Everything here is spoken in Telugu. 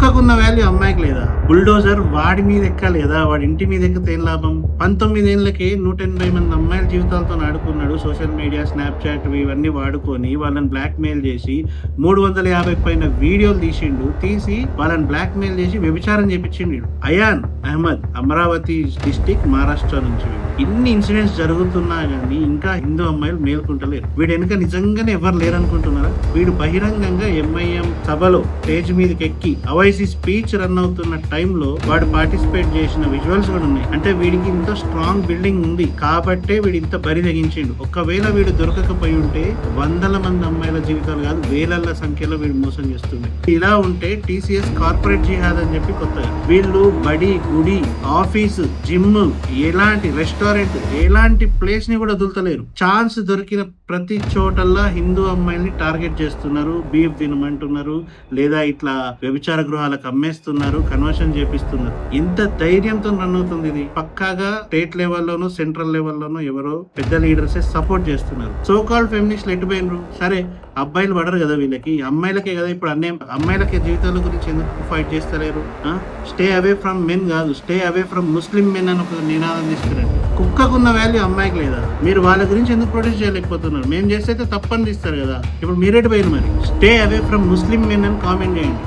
కుక్కకున్న వాల్యూ అమ్మాయికి లేదా? బుల్డోజర్ వాడి మీద ఎక్కలేదా? వాడి ఇంటి మీద ఎక్కితే ఏం లాభం? 19 ఏళ్ళకే 180 మంది అమ్మాయిల జీవితాలతో ఆడుకున్నాడు. సోషల్ మీడియా, స్నాప్చాట్ ఇవన్నీ వాడుకొని వాళ్ళని బ్లాక్ మెయిల్ చేసి 350 పైన వీడియోలు తీసి వాళ్ళని బ్లాక్ మెయిల్ చేసి వ్యభిచారం చేపించిండు. అయాన్ అహ్మద్, అమరావతి డిస్టిక్, మహారాష్ట్ర నుంచి. ఇన్ని ఇన్సిడెంట్స్ జరుగుతున్నా గానీ ఇంకా హిందూ అమ్మాయిలు మేల్కుంటలేరు. వీడు వెనుక నిజంగానే ఎవరు లేరనుకుంటున్నారా? వీడు బహిరంగంగా ఎంఐఎం సభలో స్టేజ్ మీదకి ఎక్కి అవైసీ స్పీచ్ రన్ అవుతున్న టైంలో వాడు పార్టిసిపేట్ చేసిన విజువల్స్ కూడా ఉన్నాయి. అంటే వీడికి ఇంత స్ట్రాంగ్ బిల్డింగ్ ఉంది కాబట్టే వీడు ఇంత బరి తెగించిండు. ఒకవేళ వీడు దొరకకపోయి ఉంటే వందల మంది అమ్మాయిల జీవితాలు కాదు వేలల సంఖ్యలో వీడు మోసం చేస్తుండే. ఇలా ఉంటే టీసీఎస్ కార్పొరేట్ జిహాద్ అని చెప్పి కొత్తగా వీళ్ళు బడి, గుడి, ఆఫీసు, జిమ్, ఎలాంటి రెస్టారెంట్, ఎలాంటి ప్లేస్ ని కూడా వదులుతలేరు. ఛాన్స్ దొరికిన ప్రతి చోటల్లా హిందూ అమ్మాయిల్ని టార్గెట్ చేస్తున్నారు, బీఫ్ తినమంటున్నారు, లేదా ఇట్లా వ్యభిచార గృహాలకు అమ్మేస్తున్నారు, కన్వర్షన్ చేపిస్తున్నారు. ఎంత ధైర్యంతో రన్ అవుతుంది ఇది? పక్కాగా స్టేట్ లెవెల్లోనూ సెంట్రల్ లెవెల్లోనూ ఎవరో పెద్ద లీడర్సే సపోర్ట్ చేస్తున్నారు. సో కాల్డ్ ఫెమినిస్టులు ఎటుపోయినరు? సరే అబ్బాయిలు పడరు కదా వీళ్ళకి, అమ్మాయిలకే కదా ఇప్పుడు అన్నీ. అమ్మాయిలకే జీవితాల గురించి ఎందుకు ఫైట్ చేస్తలేరు? స్టే అవే ఫ్రమ్ మెన్ కాదు, stay away from Muslim men అని ఒక నినాదం తీసుకురండి. కుక్కకున్న వాల్యూ అమ్మాయికి లేదా? మీరు వాళ్ళ గురించి ఎందుకు ప్రొటెస్ట్ చేయలేకపోతున్నారు? మేము చేస్తే తప్పని తీస్తారు కదా. ఇప్పుడు మీరేటి పోయిన మరి stay away from Muslim men అని కామెంట్ చేయండి.